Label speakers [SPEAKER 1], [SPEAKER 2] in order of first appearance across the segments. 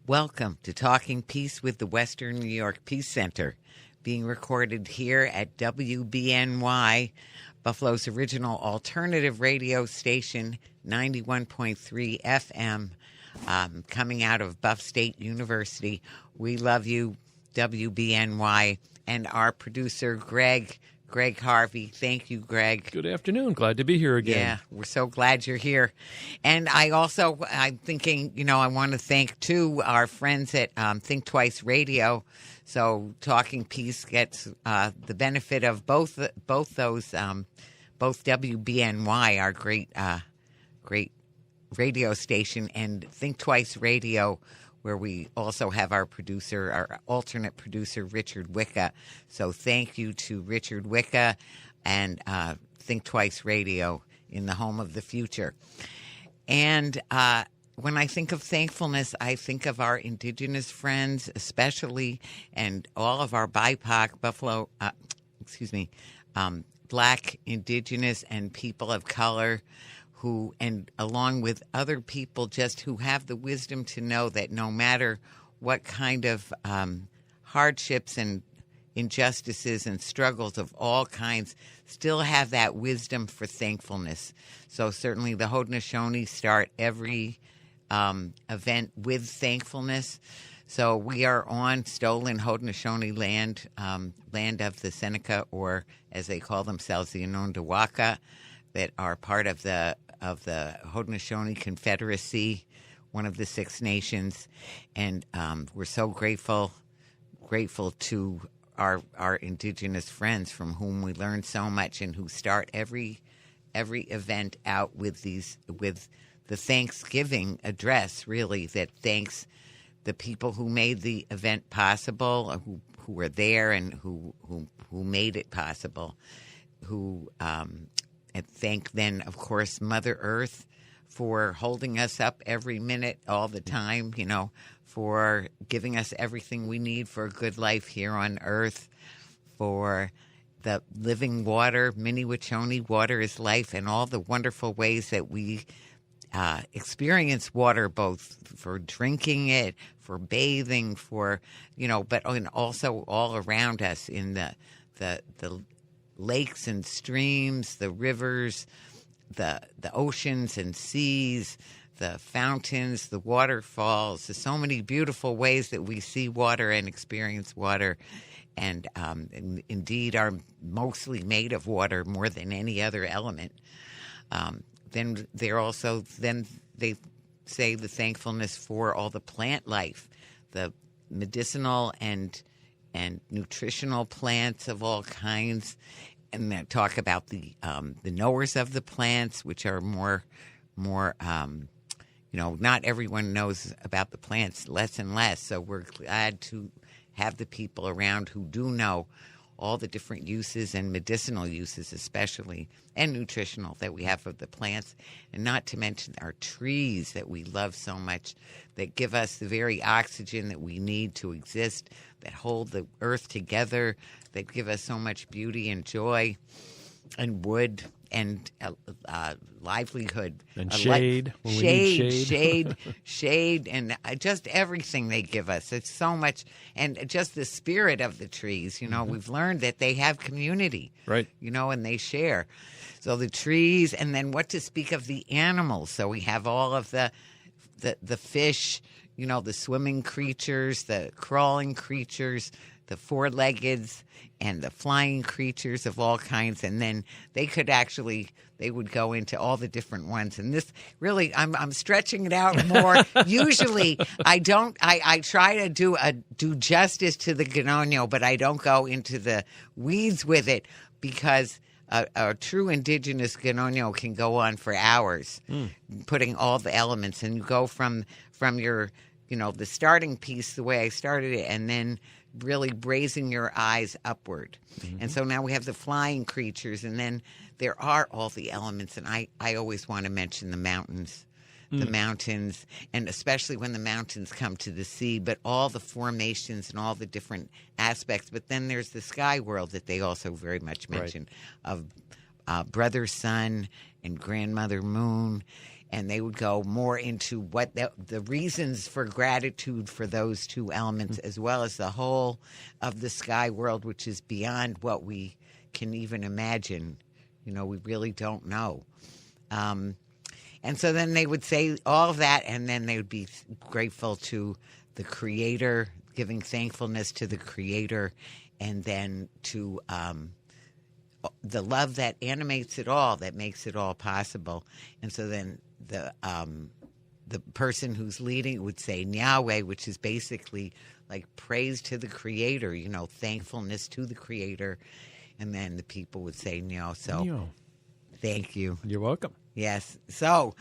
[SPEAKER 1] Welcome to Talking Peace with the Western New York Peace Center, being recorded here at WBNY, Buffalo's original alternative radio station, 91.3 FM, coming out of Buff State University. We love you, WBNY, and our producer, Greg Harvey. Thank you, Greg.
[SPEAKER 2] Good afternoon. Glad to be here again.
[SPEAKER 1] Yeah, we're so glad you're here. And I'm thinking, I want to thank, too, our friends at Think Twice Radio. So Talking Peace gets the benefit of both those, both WBNY, our great radio station, and Think Twice Radio, where we also have our alternate producer, Richard Wicca. So thank you to Richard Wicca and Think Twice Radio in the home of the future. And when I think of thankfulness, I think of our indigenous friends, especially, and all of our BIPOC, Black, indigenous, and people of color who, and along with other people just who have the wisdom to know that no matter what kind of hardships and injustices and struggles of all kinds, still have that wisdom for thankfulness. So certainly the Haudenosaunee start every event with thankfulness. So we are on stolen Haudenosaunee land, land of the Seneca, or as they call themselves, the Onondaga, that are part of the Haudenosaunee Confederacy, one of the Six Nations, and we're so grateful to our indigenous friends from whom we learn so much and who start every event out with the Thanksgiving address, really, that thanks the people who made the event possible, who were there and who made it possible, and thank then, of course, Mother Earth for holding us up every minute, all the time, for giving us everything we need for a good life here on Earth, for the living water, Mini-Wachoni, water is life, and all the wonderful ways that we experience water, both for drinking it, for bathing, but also all around us in the lakes and streams, the rivers, the oceans and seas, the fountains, the waterfalls. There's so many beautiful ways that we see water and experience water, and indeed are mostly made of water more than any other element. Then they say the thankfulness for all the plant life, the medicinal and nutritional plants of all kinds, and then talk about the knowers of the plants, which are more. Not everyone knows about the plants, less and less. So we're glad to have the people around who do know all the different uses and medicinal uses, especially, and nutritional that we have of the plants, and not to mention our trees that we love so much, that give us the very oxygen that we need to exist, that hold the earth together, that give us so much beauty and joy, and wood and livelihood.
[SPEAKER 2] And shade.
[SPEAKER 1] Shade, and just everything they give us. It's so much, and just the spirit of the trees. Mm-hmm. We've learned that they have community.
[SPEAKER 2] Right.
[SPEAKER 1] And they share. So the trees, and then what to speak of the animals. So we have all of the fish, the swimming creatures, the crawling creatures, the four-leggeds, and the flying creatures of all kinds. And then they would go into all the different ones. And this really, I'm stretching it out more. Usually I try to do justice to the Ganonyo, but I don't go into the weeds with it, because a true indigenous Ganonyo can go on for hours, putting all the elements. And you go from your, the starting piece, the way I started it, and then really raising your eyes upward. Mm-hmm. And so now we have the flying creatures, and then there are all the elements. And I always want to mention the mountains. The mountains, and especially when the mountains come to the sea, but all the formations and all the different aspects. But then there's the sky world that they also very much mention, of Brother Sun and Grandmother Moon, and they would go more into what the reasons for gratitude for those two elements, as well as the whole of the sky world, which is beyond what we can even imagine. We really don't know. And so then they would say all of that, and then they would be grateful to the Creator, giving thankfulness to the Creator, and then to the love that animates it all, that makes it all possible. And so then the person who's leading would say Yahweh, which is basically like praise to the Creator, thankfulness to the Creator. And then the people would say Nyo. So thank you.
[SPEAKER 2] You're welcome.
[SPEAKER 1] Yes. So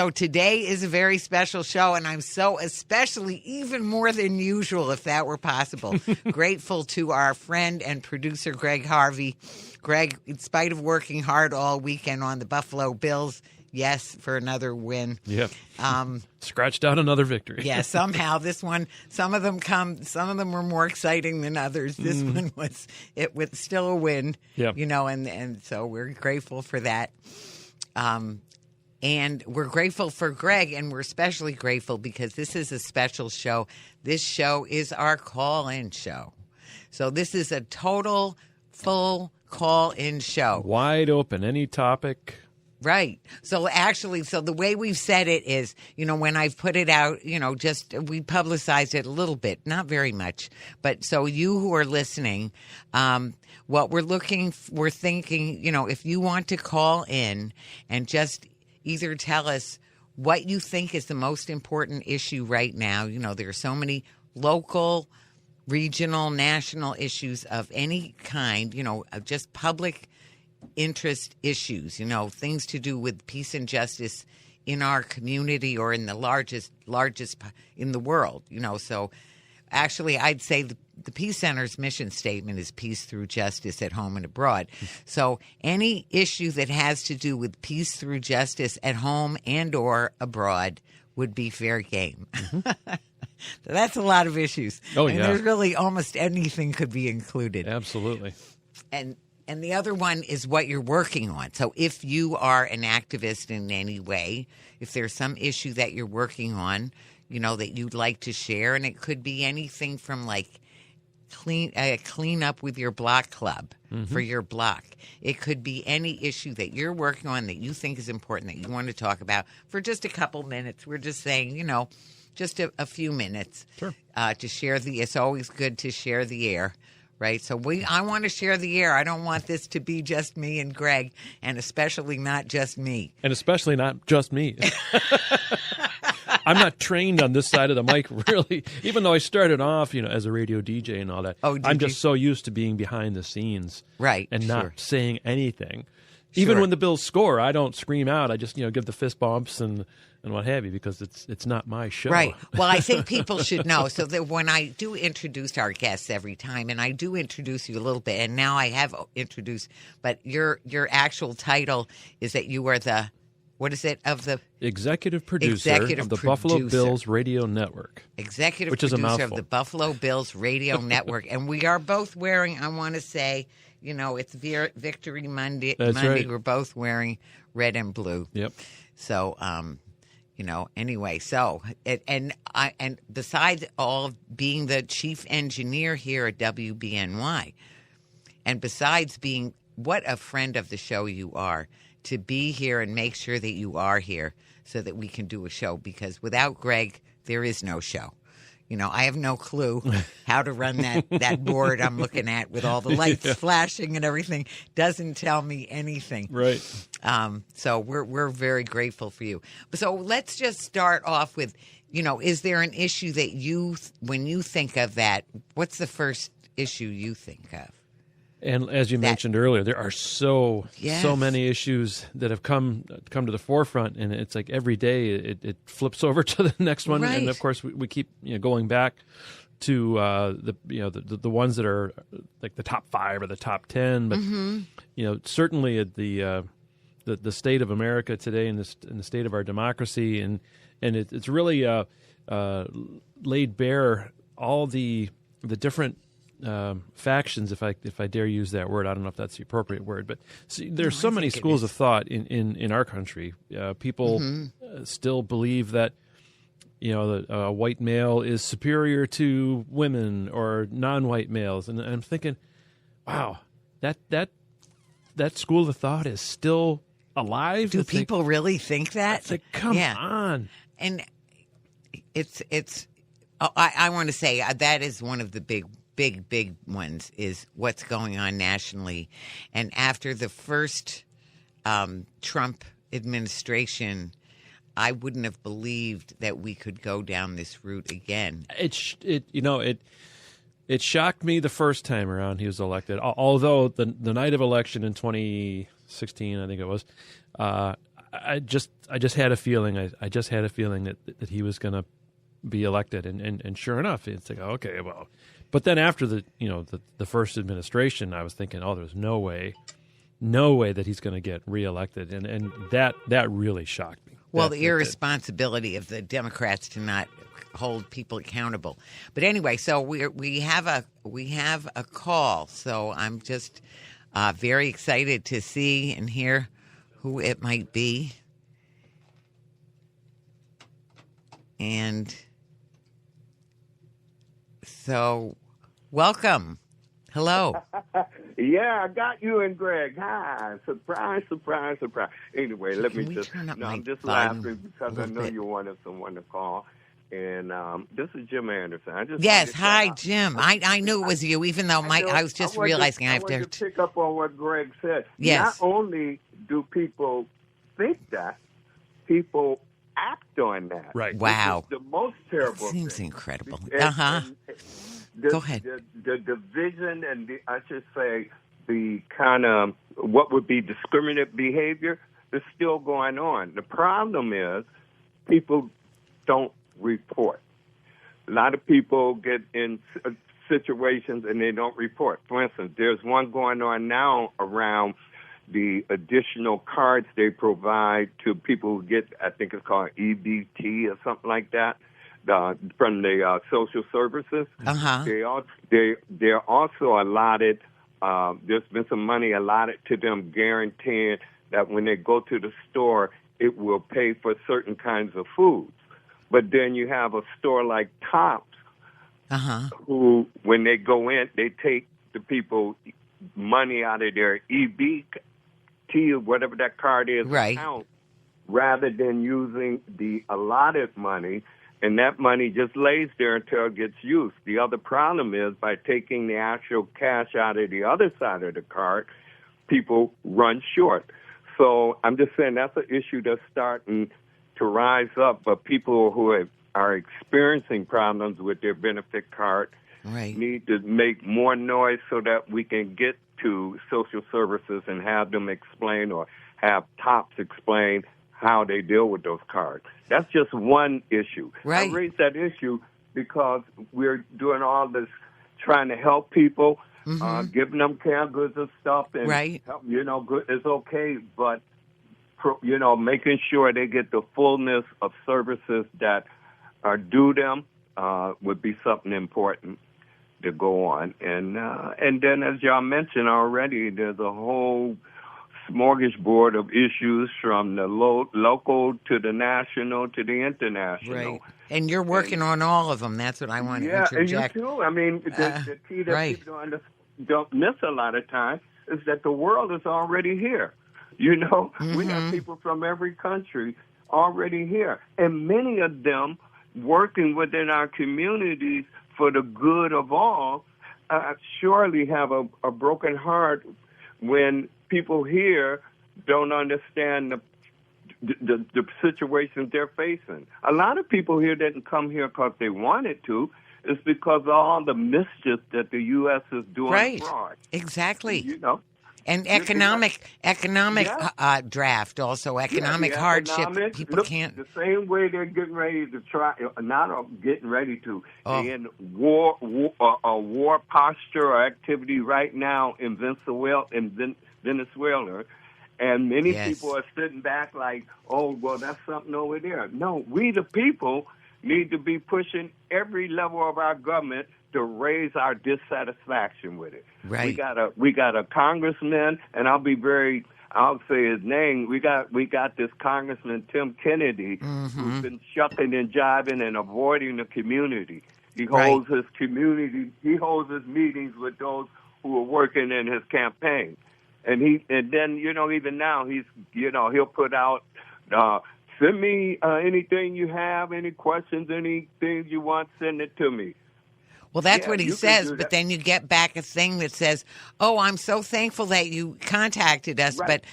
[SPEAKER 1] today is a very special show, and I'm so especially even more than usual, if that were possible, grateful to our friend and producer, Greg Harvey. Greg, in spite of working hard all weekend on the Buffalo Bills, yes, for another win.
[SPEAKER 2] Yep. Scratched out another victory.
[SPEAKER 1] Yeah, somehow this one, some of them were more exciting than others. This one was still a win,
[SPEAKER 2] yep.
[SPEAKER 1] And so we're grateful for that. And we're grateful for Greg, and we're especially grateful because this is a special show. This show is our call-in show. So this is a total, full call-in show.
[SPEAKER 2] Wide open, any topic.
[SPEAKER 1] Right. So actually, the way we've said it is, when I've put it out, we publicized it a little bit, not very much. But so you who are listening, what we're thinking, if you want to call in and just either tell us what you think is the most important issue right now. There are so many local, regional, national issues of any kind, just public interest issues, things to do with peace and justice in our community or in the largest in the world, So actually, I'd say the Peace Center's mission statement is peace through justice at home and abroad. So any issue that has to do with peace through justice at home and or abroad would be fair game. So that's a lot of issues.
[SPEAKER 2] Oh,
[SPEAKER 1] and
[SPEAKER 2] yeah.
[SPEAKER 1] There's really almost anything could be included.
[SPEAKER 2] Absolutely.
[SPEAKER 1] And the other one is what you're working on. So if you are an activist in any way, if there's some issue that you're working on, that you'd like to share, and it could be anything from like clean up with your block club for your block. It could be any issue that you're working on that you think is important that you want to talk about for just a couple minutes. We're just saying, just a few minutes to share it's always good to share the air. Right. So I want to share the air. I don't want this to be just me and Greg, and especially not just me.
[SPEAKER 2] And especially not just me. I'm not trained on this side of the mic, really, even though I started off, as a radio DJ and all that.
[SPEAKER 1] Oh,
[SPEAKER 2] I'm just so used to being behind the scenes.
[SPEAKER 1] Right.
[SPEAKER 2] And not saying anything.
[SPEAKER 1] Sure.
[SPEAKER 2] Even when the Bills score, I don't scream out. I just, give the fist bumps and what have you, because it's not my show.
[SPEAKER 1] Right. Well, I think people should know. So that when I do introduce our guests every time, and I do introduce you a little bit, and now I have introduced, but your actual title is that you are the, what is it, of the
[SPEAKER 2] executive producer of the Buffalo Bills Radio Network.
[SPEAKER 1] Executive
[SPEAKER 2] which is
[SPEAKER 1] producer of the Buffalo Bills Radio Network. And we are both wearing, I want to say, it's Victory Monday.
[SPEAKER 2] That's right.
[SPEAKER 1] We're both wearing red and blue.
[SPEAKER 2] Yep.
[SPEAKER 1] So, anyway, so and besides all being the chief engineer here at WBNY, and besides being what a friend of the show you are, to be here and make sure that you are here so that we can do a show, because without Greg, there is no show. I have no clue how to run that board I'm looking at with all the lights flashing and everything. Doesn't tell me anything.
[SPEAKER 2] Right.
[SPEAKER 1] So we're very grateful for you. So let's just start off with, is there an issue that when you think of that, what's the first issue you think of?
[SPEAKER 2] And as you mentioned earlier, there are so many issues that have come to the forefront, and it's like every day it flips over to the next one,
[SPEAKER 1] right.
[SPEAKER 2] And of course we keep going back to the ones that are like the top 5 or the top 10, but certainly at the state of America today, in the state of our democracy, and it's really laid bare all the different factions, if I dare use that word. I don't know if that's the appropriate word, but see, there's so many schools of thought in our country. People still believe that a white male is superior to women or non-white males, and I'm thinking, wow, that school of thought is still alive.
[SPEAKER 1] Do people really think that?
[SPEAKER 2] It's like, come on.
[SPEAKER 1] And I want to say that is one of the big ones, is what's going on nationally. And after the first Trump administration, I wouldn't have believed that we could go down this route again.
[SPEAKER 2] It shocked me the first time around he was elected. Although the night of election in 2016, I think it was, I just had a feeling. I just had a feeling that he was going to be elected, and sure enough, it's like, okay, well. But then after the first administration, I was thinking, oh, there's no way that he's going to get reelected, and that really shocked me.
[SPEAKER 1] Well, the irresponsibility of the Democrats to not hold people accountable. But anyway, so we have a call. So I'm just very excited to see and hear who it might be. And so, welcome. Hello.
[SPEAKER 3] Yeah, I got you and Greg. Hi. Surprise, surprise, surprise. Anyway, I'm just laughing because I know you wanted someone to call. And this is Jim Anderson.
[SPEAKER 1] Yes, hi, Jim. I knew it was you, even though I was just realizing I have to
[SPEAKER 3] pick up on what Greg said.
[SPEAKER 1] Yes.
[SPEAKER 3] Not only do people think that, people act on that.
[SPEAKER 2] Right.
[SPEAKER 1] Wow.
[SPEAKER 3] The most terrible
[SPEAKER 1] That seems
[SPEAKER 3] thing.
[SPEAKER 1] incredible.
[SPEAKER 3] Go
[SPEAKER 1] ahead.
[SPEAKER 3] The division and I should say the kind of what would be discriminative behavior is still going on. The problem is people don't report. A lot of people get in situations and they don't report. For instance, there's one going on now around the additional cards they provide to people who get, I think it's called EBT or something like that, from the social services. They're also allotted, there's been some money allotted to them guaranteeing that when they go to the store, it will pay for certain kinds of foods. But then you have a store like Tops, who, when they go in, they take the people money out of their EBT or whatever that card is account, rather than using the allotted money, and that money just lays there until it gets used. The other problem is by taking the actual cash out of the other side of the card, people run short. So I'm just saying that's an issue that's starting to rise up, but people who are experiencing problems with their benefit card need to make more noise so that we can get to social services and have them explain, or have Tops explain how they deal with those cards. That's just one issue. I raised that issue because we're doing all this trying to help people, giving them canned goods and stuff, and help, good is okay, but making sure they get the fullness of services that are due them would be something important to go on. And then, as y'all mentioned already, there's a whole smorgasbord of issues from the local to the national to the international.
[SPEAKER 1] Right. And you're working on all of them. That's what I want to interject.
[SPEAKER 3] Yeah, and you too. I mean, the key that people don't miss a lot of times is that the world is already here. We have people from every country already here. And many of them working within our communities for the good of all surely have a broken heart when people here don't understand the situations they're facing. A lot of people here didn't come here because they wanted to. It's because of all the mischief that the U.S. is doing abroad.
[SPEAKER 1] Exactly. And economic draft, also economic hardship. People can't.
[SPEAKER 3] The same way they're getting ready to try, not getting ready to, they're in war posture or activity right now in Venezuela, and many people are sitting back like, oh, well, that's something over there. No, we the people need to be pushing every level of our government to raise our dissatisfaction with it.
[SPEAKER 1] Right.
[SPEAKER 3] We got a congressman, and I'll say his name. We got this Congressman Tim Kennedy, who's been shucking and jiving and avoiding the community. He holds his meetings with those who are working in his campaign. And then even now he'll put out, send me anything you have, any questions, anything you want, send it to me.
[SPEAKER 1] Well, that's what he says, but then you get back a thing that says, "Oh, I'm so thankful that you contacted us, but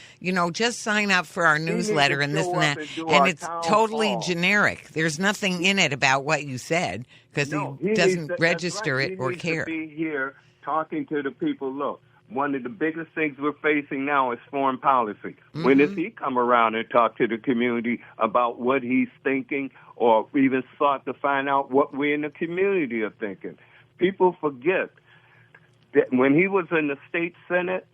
[SPEAKER 1] just sign up for our newsletter and this and that." And it's totally generic. There's nothing in it about what you said because he doesn't register it or care.
[SPEAKER 3] He needs to be here talking to the people. Look, one of the biggest things we're facing now is foreign policy. When does he come around and talk to the community about what he's thinking, or even sought to find out what we in the community are thinking? People forget that when he was in the state Senate,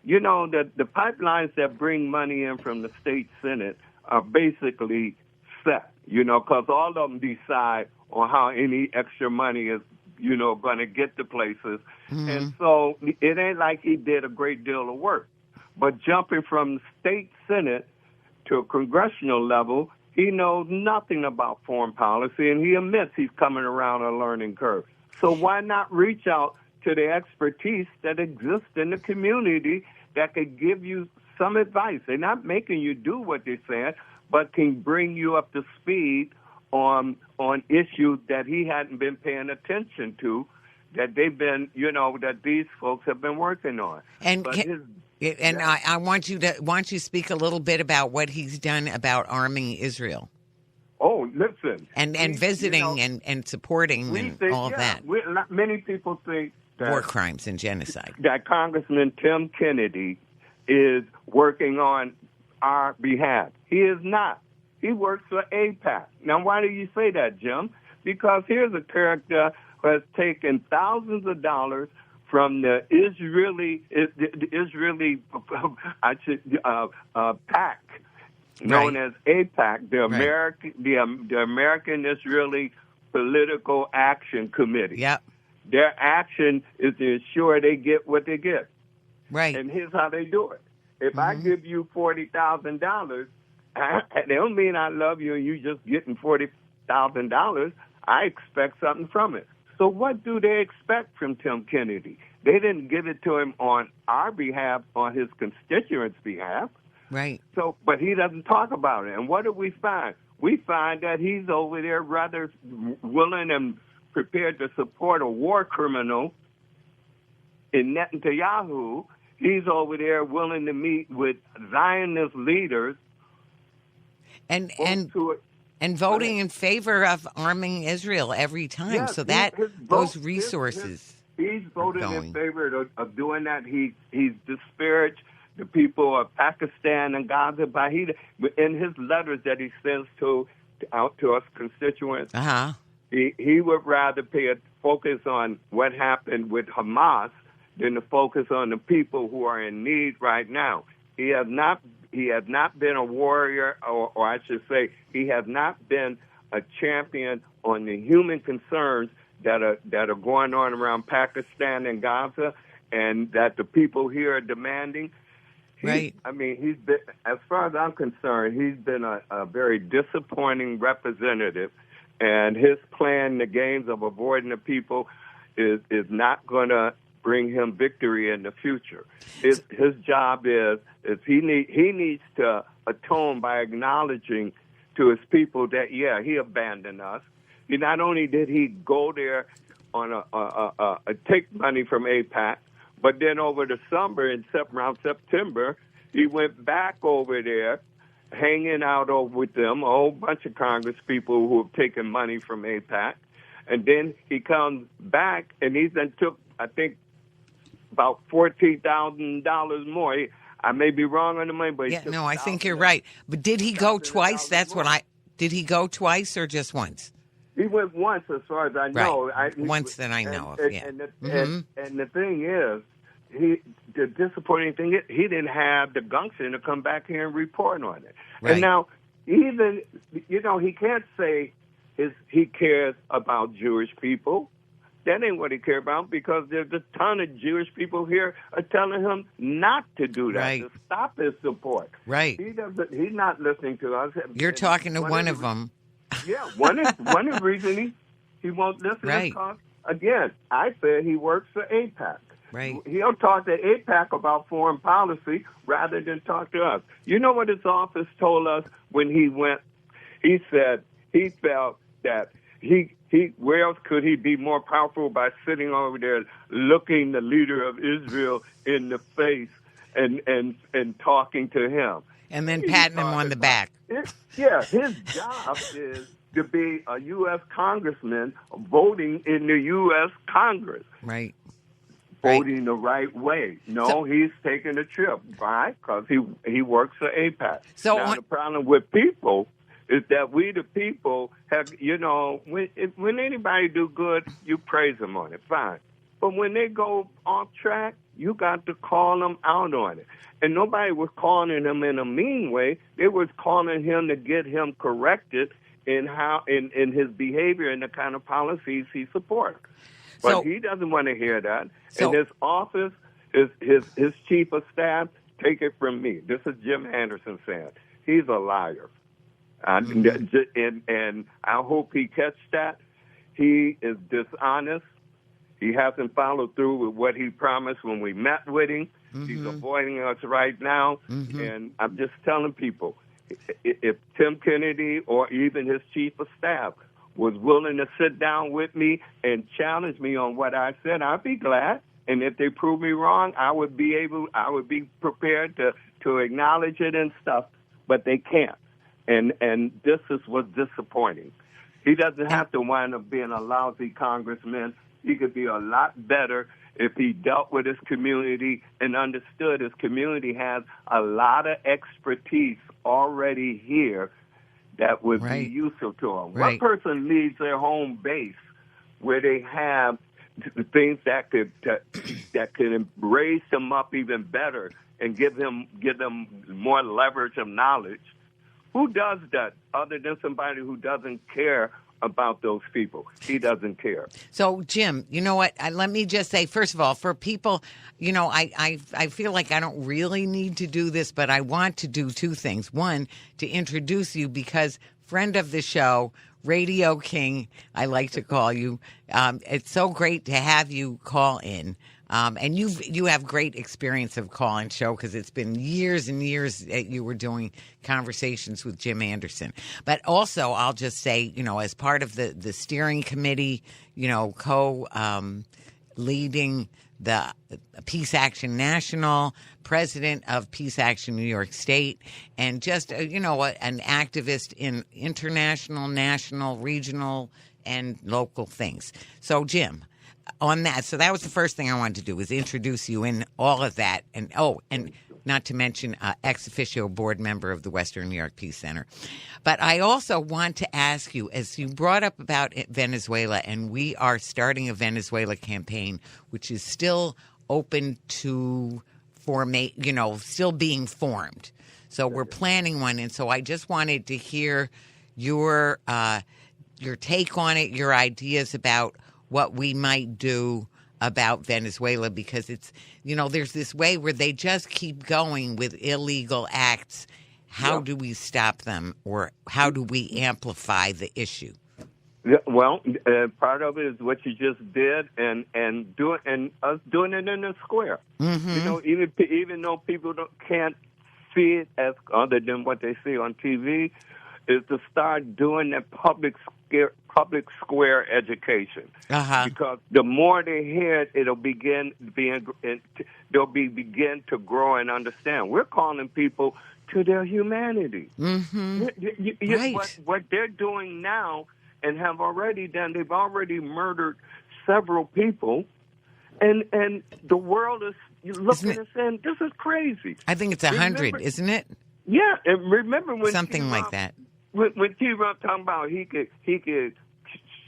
[SPEAKER 3] the pipelines that bring money in from the state Senate are basically set, because all of them decide on how any extra money is, going to get to places. And so it ain't like he did a great deal of work. But jumping from the state Senate to a congressional level, he knows nothing about foreign policy, and he admits he's coming around a learning curve. So why not reach out to the expertise that exists in the community that could give you some advice? They're not making you do what they're saying, but can bring you up to speed on issues that he hadn't been paying attention to, that they've been, that these folks have been working on.
[SPEAKER 1] And I want you to speak a little bit about what he's done about arming Israel.
[SPEAKER 3] Oh, listen.
[SPEAKER 1] And visiting and supporting and all that.
[SPEAKER 3] Many people think that
[SPEAKER 1] war crimes and genocide.
[SPEAKER 3] That Congressman Tim Kennedy is working on our behalf. He is not. He works for AIPAC. Now, why do you say that, Jim? Because here's a character who has taken thousands of dollars from the Israeli PAC, known as AIPAC, the American Israeli Political Action Committee.
[SPEAKER 1] Yep.
[SPEAKER 3] Their action is to ensure they get what they get.
[SPEAKER 1] Right.
[SPEAKER 3] And here's how they do it. If I give you $40,000, it don't mean I love you and you just getting $40,000. I expect something from it. So what do they expect from Tim Kennedy? They didn't give it to him on our behalf, on his constituents' behalf.
[SPEAKER 1] Right.
[SPEAKER 3] So, but he doesn't talk about it. And what do we find? We find that he's over there rather willing and prepared to support a war criminal in Netanyahu. He's over there willing to meet with Zionist leaders
[SPEAKER 1] and voting in favor of arming Israel every time.
[SPEAKER 3] Yes,
[SPEAKER 1] so that those resources.
[SPEAKER 3] He's voted in favor of doing that. He's disparaged the people of Pakistan and Gaza in his letters that he sends out to us constituents. He would rather focus on what happened with Hamas than to focus on the people who are in need right now. He has not been a warrior, or I should say, he has not been a champion on the human concerns that are going on around Pakistan and Gaza, and that the people here are demanding. Right. I mean, he's been, as far as I'm concerned, he's been a very disappointing representative, and his playing the games of avoiding the people is not going to bring him victory in the future. His job is he needs to atone by acknowledging to his people that he abandoned us. Not only did he go there on a take money from AIPAC, but then over the summer, around September, he went back over there, hanging out over with them, a whole bunch of Congress people who have taken money from AIPAC. And then he comes back, and he then took, I think, about $14,000 more. I may be wrong on the money, but
[SPEAKER 1] I think you're right. But did he go twice? Did he go twice or just once?
[SPEAKER 3] He went once, as far as I know.
[SPEAKER 1] Once that I know of, yeah.
[SPEAKER 3] And the thing is, the disappointing thing is, he didn't have the gumption to come back here and report on it. Right. And now, even, he can't say he cares about Jewish people. That ain't what he cares about, because there's a ton of Jewish people here are telling him not to do that,
[SPEAKER 1] Right.
[SPEAKER 3] to stop his support.
[SPEAKER 1] Right.
[SPEAKER 3] He's not listening to us.
[SPEAKER 1] You're talking to one of them.
[SPEAKER 3] Yeah, one of the reasons he won't listen is
[SPEAKER 1] Right.
[SPEAKER 3] because, again, I said he works for AIPAC.
[SPEAKER 1] Right.
[SPEAKER 3] He'll talk to AIPAC about foreign policy rather than talk to us. You know what his office told us when he went? He said he felt that where else could he be more powerful by sitting over there looking the leader of Israel in the face and talking to him.
[SPEAKER 1] And then patting him on the back.
[SPEAKER 3] Yeah, his job is to be a U.S. congressman voting in the U.S. Congress.
[SPEAKER 1] Right.
[SPEAKER 3] Voting the right way. No, he's taking a trip. Why? Because he works for AIPAC.
[SPEAKER 1] So
[SPEAKER 3] now, the problem with people is that we, the people, have, when anybody do good, you praise them on it. Fine. But when they go off track, you got to call them out on it. And nobody was calling him in a mean way. They was calling him to get him corrected in his behavior and the kind of policies he supports. But he doesn't want to hear that. And his office, his chief of staff, take it from me. This is Jim Anderson saying. He's a liar. And I hope he catch that. He is dishonest. He hasn't followed through with what he promised when we met with him. He's avoiding us right now. And I'm just telling people, if Tim Kennedy or even his chief of staff was willing to sit down with me and challenge me on what I said, I'd be glad. And if they prove me wrong, I would be prepared to acknowledge it and stuff. But they can't. And this is what's disappointing. He doesn't have to wind up being a lousy congressman. He could be a lot better if he dealt with his community and understood his community has a lot of expertise already here that would be useful to them. What person leaves their home base where they have things that could raise them up even better and give them more leverage of knowledge? Who does that other than somebody who doesn't care about those people? He doesn't care.
[SPEAKER 1] So, Jim, you know what? Let me just say, first of all, for people, I feel like I don't really need to do this, but I want to do two things. One, to introduce you because friend of the show, Radio King, I like to call you. It's so great to have you call in. And you have great experience of calling show because it's been years and years that you were doing conversations with Jim Anderson. But also, I'll just say, as part of the steering committee, leading the Peace Action National, president of Peace Action New York State, and just, an activist in international, national, regional, and local things. So, Jim, on that, so that was the first thing I wanted to do, was introduce you in all of that. And not to mention ex officio board member of the Western New York Peace Center. But I also want to ask you, as you brought up about Venezuela, and we are starting a Venezuela campaign, which is still open to still being formed. So we're planning one. And so I just wanted to hear your take on it, your ideas about what we might do about Venezuela, because it's, there's this way where they just keep going with illegal acts. How do we stop them, or how do we amplify the issue?
[SPEAKER 3] Yeah, well, part of it is what you just did, and us doing it in the square. Even though people can't see it as other than what they see on TV, is to start doing that public square education. Because the more they hear it, it'll begin to grow and understand. We're calling people to their humanity. What they're doing now and have already done, they've already murdered several people, and the world is looking and saying, this is crazy.
[SPEAKER 1] I think it's 100, isn't it?
[SPEAKER 3] Yeah, and remember when
[SPEAKER 1] something like that.
[SPEAKER 3] When T-Rock talking about he could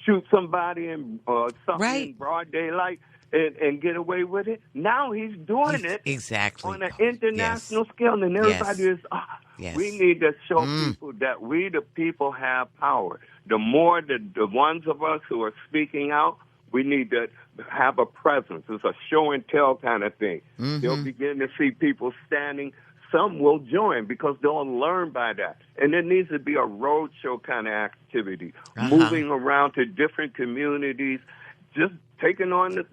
[SPEAKER 3] shoot somebody in in broad daylight and get away with it. Now he's doing it
[SPEAKER 1] exactly
[SPEAKER 3] on an international scale, and everybody is. We need to show people that we, the people, have power. the more the ones of us who are speaking out, we need to have a presence. It's a show and tell kind of thing. They'll begin to see people standing. Some will join because they'll learn by that. And there needs to be a roadshow kind of activity, moving around to different communities, just taking on the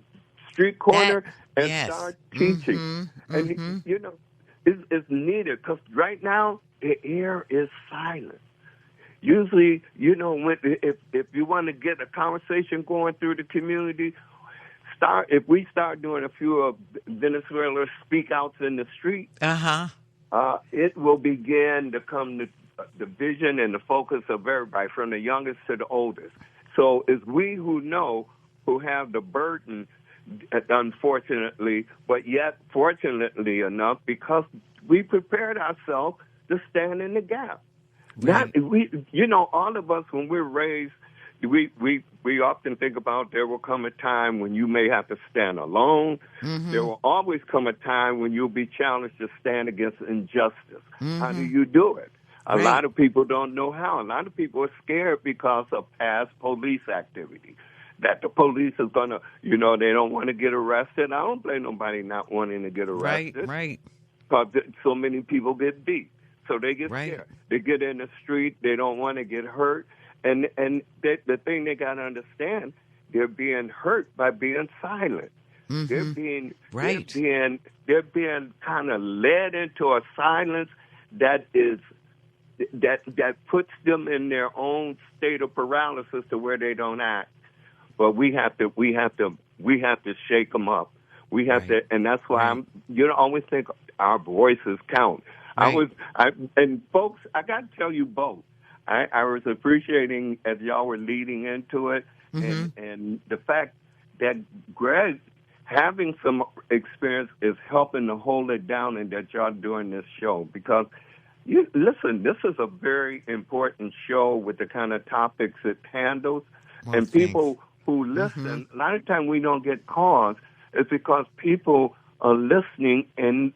[SPEAKER 3] street corner and start teaching. And, you know, it's needed because right now the air is silent. Usually, you know, if you want to get a conversation going through the community, if we start doing a few of Venezuela's speak outs in the street, it will begin to come to the vision and the focus of everybody, from the youngest to the oldest. So it's we who have the burden, unfortunately, but yet fortunately enough, because we prepared ourselves to stand in the gap.
[SPEAKER 1] Right.
[SPEAKER 3] All of us, when we're raised, we often think about there will come a time when you may have to stand alone. There will always come a time when you'll be challenged to stand against injustice. How do you do it? A lot of people don't know how. A lot of people are scared because of past police activity, that the police is going to, they don't want to get arrested. I don't blame nobody not wanting to get arrested.
[SPEAKER 1] Right.
[SPEAKER 3] Because so many people get beat. So they get scared. They get in the street. They don't want to get hurt. And the thing they got to understand, they're being hurt by being silent. They're being they're being kind of led into a silence that puts them in their own state of paralysis to where they don't act. But we have to shake them up. We have to, and that's why I always think our voices count. And folks, I got to tell you both. I was appreciating as y'all were leading into it, and the fact that Greg having some experience is helping to hold it down, and that y'all doing this show, because listen, this is a very important show with the kind of topics it handles, and people who listen. A lot of times we don't get calls. It's because people are listening and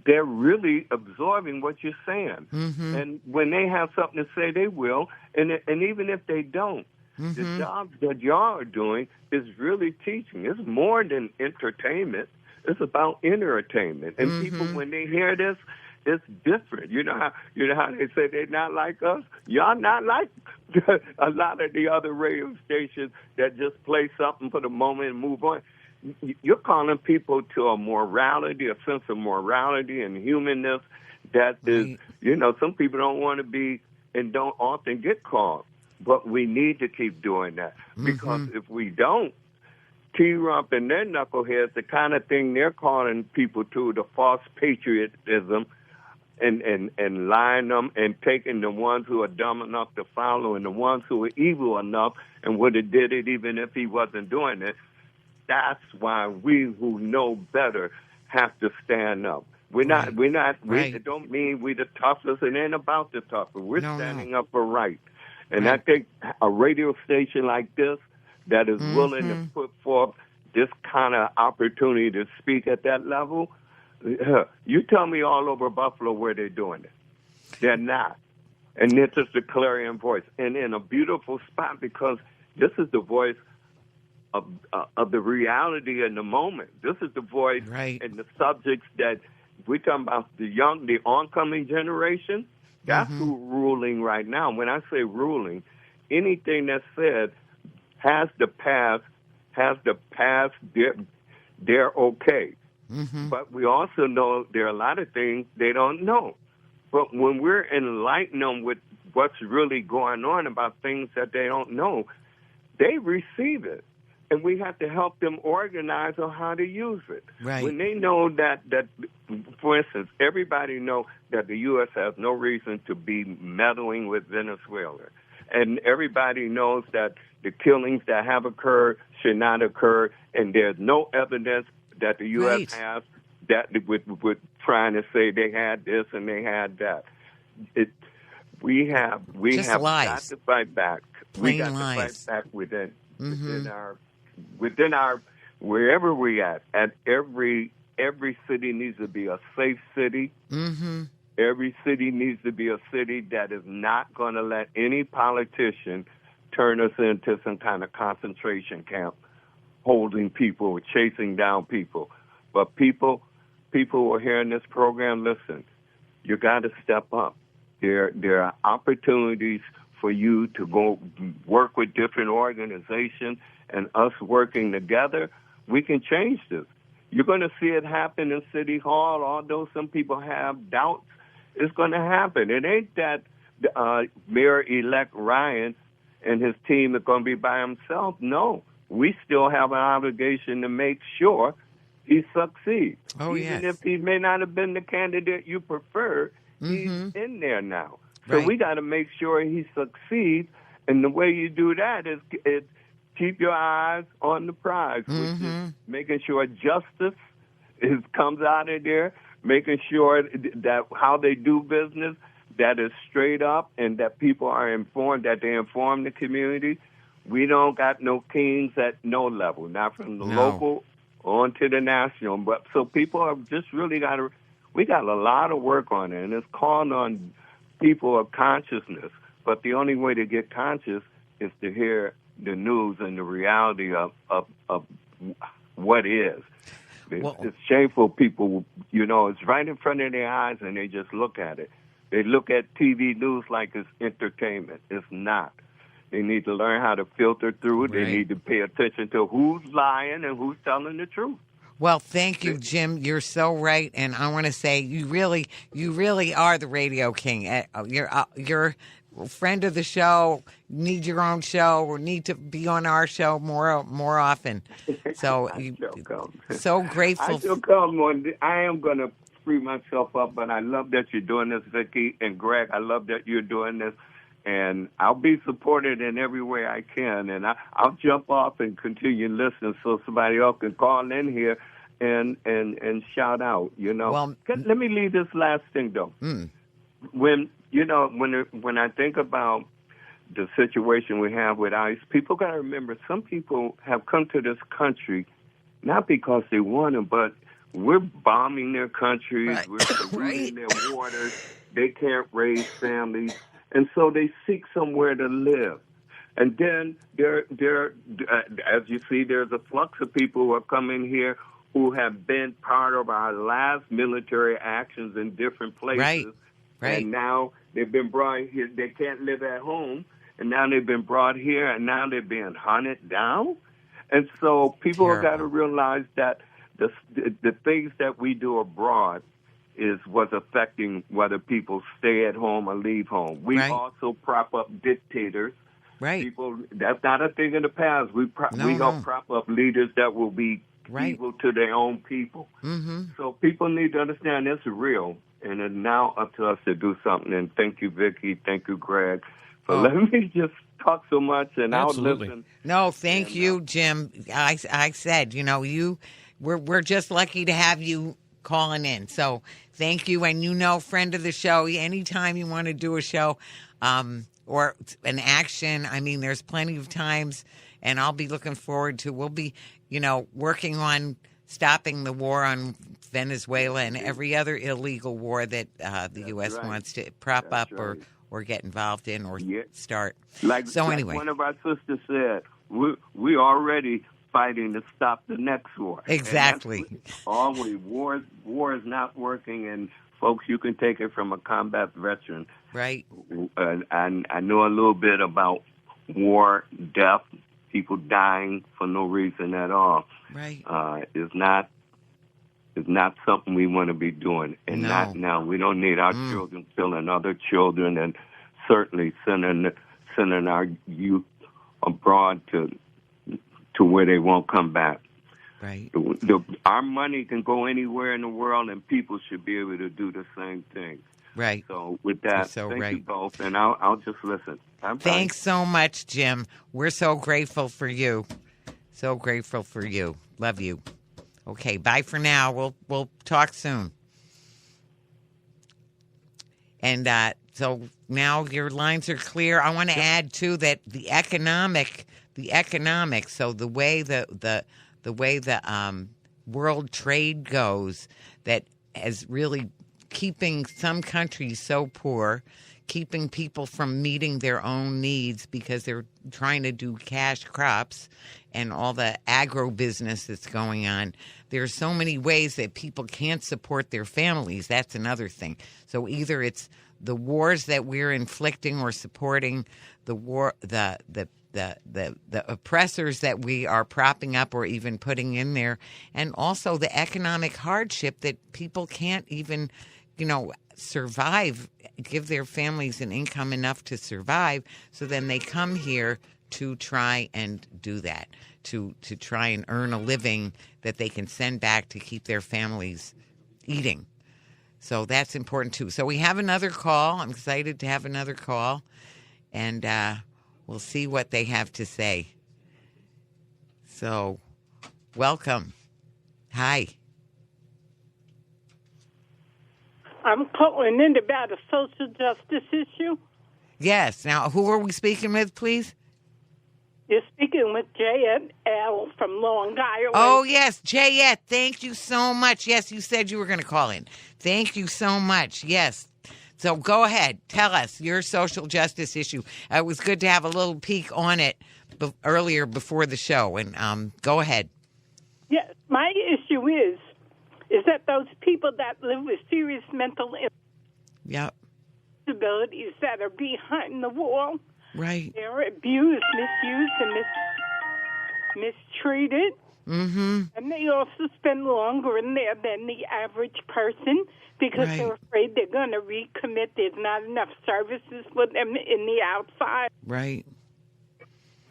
[SPEAKER 3] they're really absorbing what you're saying. And when they have something to say, they will. And even if they don't, the job that y'all are doing is really teaching. It's more than entertainment. It's about entertainment. And people, when they hear this, it's different. You know how they say they're not like us? Y'all not like a lot of the other radio stations that just play something for the moment and move on. You're calling people to a morality, a sense of morality and humanness that is, some people don't want to be and don't often get called. But we need to keep doing that, because if we don't, T-Rump and their knuckleheads, the kind of thing they're calling people to, the false patriotism, and lying them and taking the ones who are dumb enough to follow and the ones who are evil enough and would have did it even if he wasn't doing it. That's why we who know better have to stand up. We don't mean we the toughest. It ain't about the toughest. We're standing up for right. And I think a radio station like this that is willing to put forth this kind of opportunity to speak at that level, you tell me all over Buffalo where they're doing it. They're not. And it's just a clarion voice. And in a beautiful spot, because this is the voice of the reality in the moment. This is the voice and the subjects that we're talking about, the oncoming generation. That's who's ruling right now. When I say ruling, anything that's said has the past, they're okay. But we also know there are a lot of things they don't know. But when we're enlightening them with what's really going on about things that they don't know, they receive it. And we have to help them organize on how to use it. When they know that, for instance, everybody knows that the U.S. has no reason to be meddling with Venezuela. And everybody knows that the killings that have occurred should not occur. And there's no evidence that the U.S. has that with trying to say they had this and they had that. We have got to fight back. We got to fight back within our wherever we at every city needs to be a safe city. Every city needs to be a city that is not going to let any politician turn us into some kind of concentration camp, holding people, chasing down people. But people who are hearing this program, listen, you got to step up. There are opportunities for you to go work with different organizations, and us working together, we can change this. You're going to see it happen in City Hall, although some people have doubts. It's going to happen. It ain't that Mayor-elect Ryan and his team are going to be by himself. No, we still have an obligation to make sure he succeeds.
[SPEAKER 1] Oh,
[SPEAKER 3] Even
[SPEAKER 1] yes.
[SPEAKER 3] if he may not have been the candidate you prefer, he's in there now. So
[SPEAKER 1] Right.
[SPEAKER 3] we got to make sure he succeeds, and the way you do that is keep your eyes on the prize, which is making sure justice comes out of there, making sure that how they do business, that is straight up, and that people are informed, that they inform the community. We don't got no kings at no level, not from the local on to the national. But so people have just really we got a lot of work on it, and it's calling on people of consciousness. But the only way to get conscious is to hear the news and the reality of what is. It's shameful. People, it's right in front of their eyes, and they just look at it. They look at TV news like it's entertainment. It's not. They need to learn how to filter through it.
[SPEAKER 1] Right.
[SPEAKER 3] They need to pay attention to who's lying and who's telling the truth.
[SPEAKER 1] Well, thank you, Jim. You're so right, and I want to say you really are the radio king. You're a friend of the show. Need your own show, or need to be on our show more often. So, so grateful.
[SPEAKER 3] I shall come one day. I am going to free myself up, but I love that you're doing this, Vicky and Greg. I love that you're doing this. And I'll be supported in every way I can. And I'll jump off and continue listening so somebody else can call in here and shout out,
[SPEAKER 1] Well,
[SPEAKER 3] let me leave this last thing, though. When I think about the situation we have with ICE, people got to remember some people have come to this country not because they want to, but we're bombing their countries. Right. We're polluting their waters. They can't raise families. And so they seek somewhere to live. And then as you see, there's a flux of people who are coming here who have been part of our last military actions in different places. Right. And now they've been brought here. They can't live at home. And now they've been brought here, and now they're being hunted down. And so people have got to realize that the things that we do abroad is what's affecting whether people stay at home or leave home. We also prop up dictators.
[SPEAKER 1] Right.
[SPEAKER 3] People, that's not a thing in the past. We help prop up leaders that will be evil to their own people. So people need to understand it's real, and it's now up to us to do something. And thank you, Vicky. Thank you, Greg, for letting me just talk so much, and I'll listen.
[SPEAKER 1] No, thank you, Jim. I said, we're just lucky to have you calling in. So thank you. And friend of the show, anytime you want to do a show or an action, I mean, there's plenty of times, and I'll be looking forward to, we'll be, working on stopping the war on Venezuela and every other illegal war that the U.S. wants to prop up or get involved in or start.
[SPEAKER 3] Like
[SPEAKER 1] anyway.
[SPEAKER 3] One of our sisters said, we already fighting to stop the next war.
[SPEAKER 1] Exactly.
[SPEAKER 3] Always war is not working, and folks, you can take it from a combat veteran.
[SPEAKER 1] Right.
[SPEAKER 3] And I know a little bit about war, death, people dying for no reason at all.
[SPEAKER 1] Right.
[SPEAKER 3] It's not something we want to be doing, and not now. We don't need our children killing other children, and certainly sending our youth abroad to where they won't come back.
[SPEAKER 1] Right.
[SPEAKER 3] Our money can go anywhere in the world, and people should be able to do the same thing.
[SPEAKER 1] Right.
[SPEAKER 3] So with that, thank you both, and I'll just listen.
[SPEAKER 1] Thanks so much, Jim. We're so grateful for you. So grateful for you. Love you. Okay, bye for now. We'll talk soon. And so now your lines are clear. I want to add too that the economics. So the way the world trade goes, that is really keeping some countries so poor, keeping people from meeting their own needs because they're trying to do cash crops and all the agro business that's going on. There are so many ways that people can't support their families. That's another thing. So either it's the wars that we're inflicting or supporting, the war, the oppressors that we are propping up or even putting in there, and also the economic hardship that people can't even, survive, give their families an income enough to survive. So then they come here to try and do that, to try and earn a living that they can send back to keep their families eating. So that's important too. So we have another call. I'm excited to have another call, and we'll see what they have to say. So, welcome. Hi.
[SPEAKER 4] I'm calling in about a social justice issue.
[SPEAKER 1] Yes. Now, who are we speaking with, please?
[SPEAKER 4] You're speaking with J.L. from Long Island.
[SPEAKER 1] Oh, yes, Jayette. Thank you so much. Yes, you said you were going to call in. Thank you so much. Yes. So go ahead. Tell us your social justice issue. It was good to have a little peek on it earlier before the show. And go ahead.
[SPEAKER 4] Yes, my issue is that those people that live with serious mental disabilities that are behind the wall,
[SPEAKER 1] right?
[SPEAKER 4] They're abused, misused, and mistreated.
[SPEAKER 1] Mm-hmm.
[SPEAKER 4] And they also spend longer in there than the average person because they're afraid they're going to recommit. There's not enough services for them in the outside.
[SPEAKER 1] Right.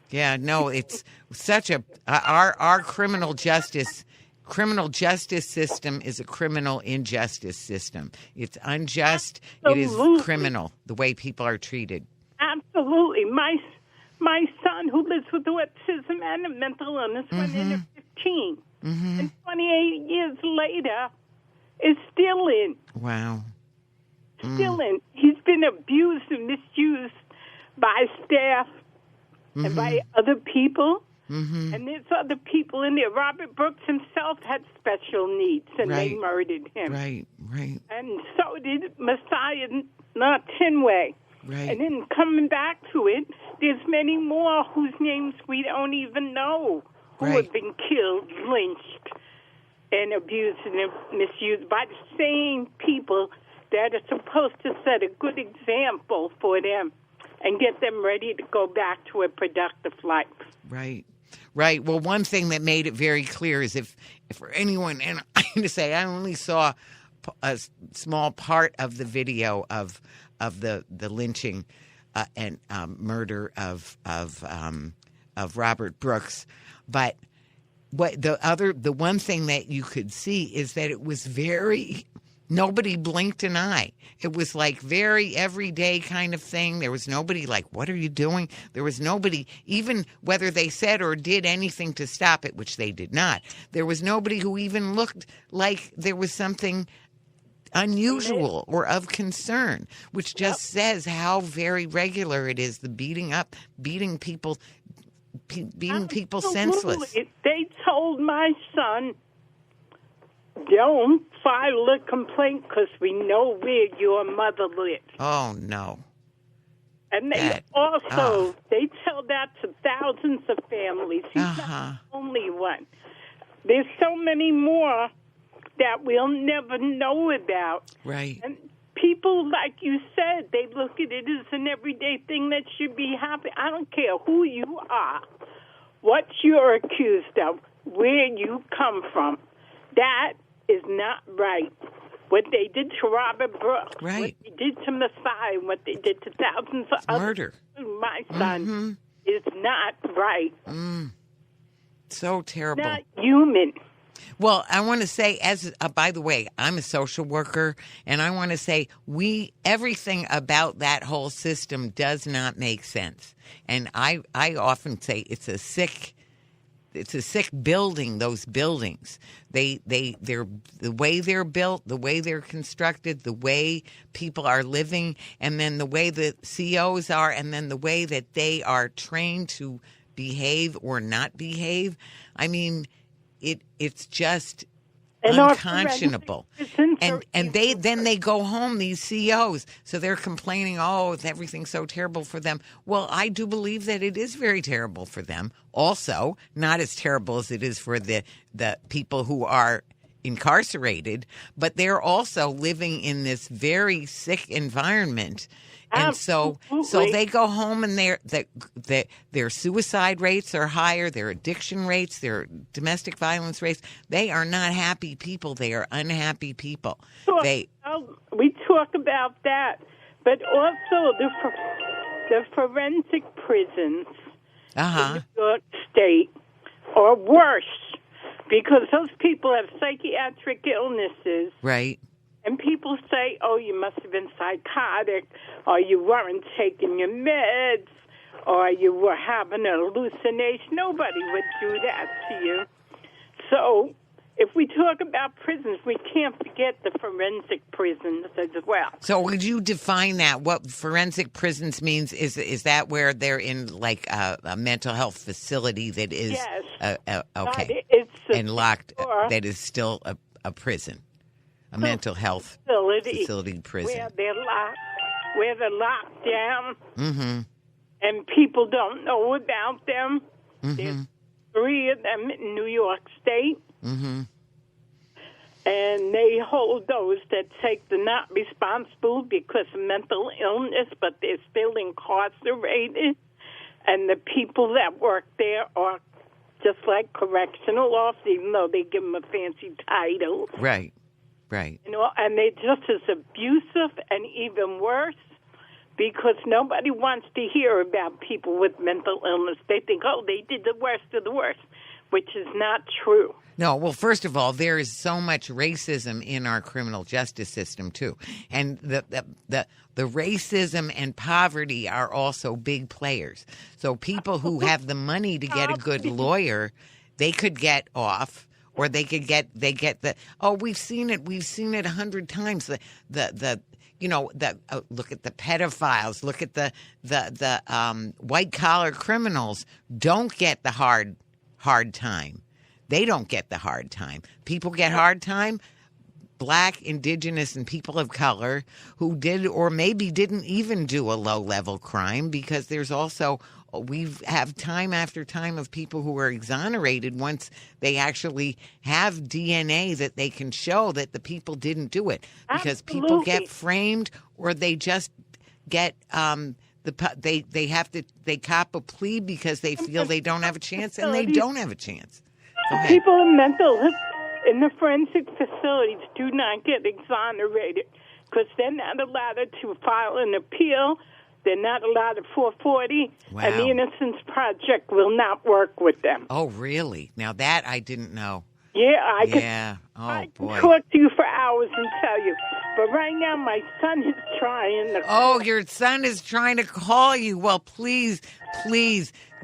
[SPEAKER 1] Yeah, no, it's such our criminal justice system is a criminal injustice system. It's unjust.
[SPEAKER 4] Absolutely.
[SPEAKER 1] It is criminal, the way people are treated.
[SPEAKER 4] Absolutely. My son, who lives with autism and a mental illness, went in at 15.
[SPEAKER 1] Mm-hmm.
[SPEAKER 4] And 28 years later, is still in.
[SPEAKER 1] Wow.
[SPEAKER 4] Still in. He's been abused and misused by staff and by other people.
[SPEAKER 1] Mm-hmm.
[SPEAKER 4] And there's other people in there. Robert Brooks himself had special needs, and they murdered him.
[SPEAKER 1] Right.
[SPEAKER 4] And so did Messiah Tinway.
[SPEAKER 1] Right.
[SPEAKER 4] And then coming back to it, there's many more whose names we don't even know who have been killed, lynched, and abused and misused by the same people that are supposed to set a good example for them and get them ready to go back to a productive life.
[SPEAKER 1] Right. Well, one thing that made it very clear is if for anyone, and I'm going to say I only saw a small part of the video of the lynching and murder of Robert Brooks, but the one thing that you could see is that it was nobody blinked an eye. It was like very everyday kind of thing. There was nobody like, what are you doing? There was nobody, even whether they said or did anything to stop it, which they did not. There was nobody who even looked like there was something unusual or of concern, which just says how very regular it is, the beating up, beating people senseless.
[SPEAKER 4] They told my son, don't file a complaint because we know where your mother lives.
[SPEAKER 1] Oh, no.
[SPEAKER 4] And they they tell that to thousands of families. He's not the only one. There's so many more that we'll never know about.
[SPEAKER 1] Right.
[SPEAKER 4] And people, like you said, they look at it as an everyday thing that should be happening. I don't care who you are, what you're accused of, where you come from. That is not right. What they did to Robert Brooks, what they did to Messiah, what they did to thousands of others, my son, is not right.
[SPEAKER 1] So terrible.
[SPEAKER 4] Not human.
[SPEAKER 1] Well, I want to say, by the way, I'm a social worker, and I want to say everything about that whole system does not make sense. And I often say it's a sick building, those buildings. They're the way they're built, the way they're constructed, the way people are living, and then the way the COs are, and then the way that they are trained to behave or not behave. I mean, it's just unconscionable. And they go home, these CEOs, so they're complaining, oh, everything's so terrible for them. Well, I do believe that it is very terrible for them. Also, not as terrible as it is for the people who are incarcerated, but they're also living in this very sick environment. And so they go home, and their suicide rates are higher, their addiction rates, their domestic violence rates. They are not happy people. They are unhappy people.
[SPEAKER 4] We talk about that, but also the forensic prisons in New York State are worse because those people have psychiatric illnesses.
[SPEAKER 1] Right.
[SPEAKER 4] And people say, oh, you must have been psychotic, or you weren't taking your meds, or you were having an hallucination. Nobody would do that to you. So if we talk about prisons, we can't forget the forensic prisons as well.
[SPEAKER 1] So would you define that? What forensic prisons means? Is that where they're in like a mental health facility that is okay, and locked, that is still a prison? A mental health facility prison.
[SPEAKER 4] Where they're locked down, and people don't know about them. There's 3 of them in New York State, and they hold those that take the not responsible because of mental illness, but they're still incarcerated. And the people that work there are just like correctional officers, even though they give them a fancy title.
[SPEAKER 1] Right. Right.
[SPEAKER 4] And they're just as abusive and even worse because nobody wants to hear about people with mental illness. They think, oh, they did the worst of the worst, which is not true.
[SPEAKER 1] No, well, first of all, there is so much racism in our criminal justice system, too. And the racism and poverty are also big players. So people who have the money to get a good lawyer, they could get off. Or they get we've seen it 100 times. Look at the pedophiles, look at the white collar criminals don't get the hard time. They don't get the hard time. People get hard time. Black, indigenous, and people of color who did or maybe didn't even do a low level crime, because there's also. We have time after time of people who are exonerated once they actually have DNA that they can show that the people didn't do it. Because people get framed, or they just get they cop a plea because they feel they don't have a chance, and they don't have a chance.
[SPEAKER 4] People in the forensic facilities do not get exonerated because they're not allowed to file an appeal. They're not allowed at 440, and the Innocence Project will not work with them.
[SPEAKER 1] Oh, really? Now that I didn't know.
[SPEAKER 4] Yeah, I
[SPEAKER 1] boy.
[SPEAKER 4] could talk to you for hours and tell you. But right now, my son is trying to call.
[SPEAKER 1] Oh, your son is trying to call you. Well, please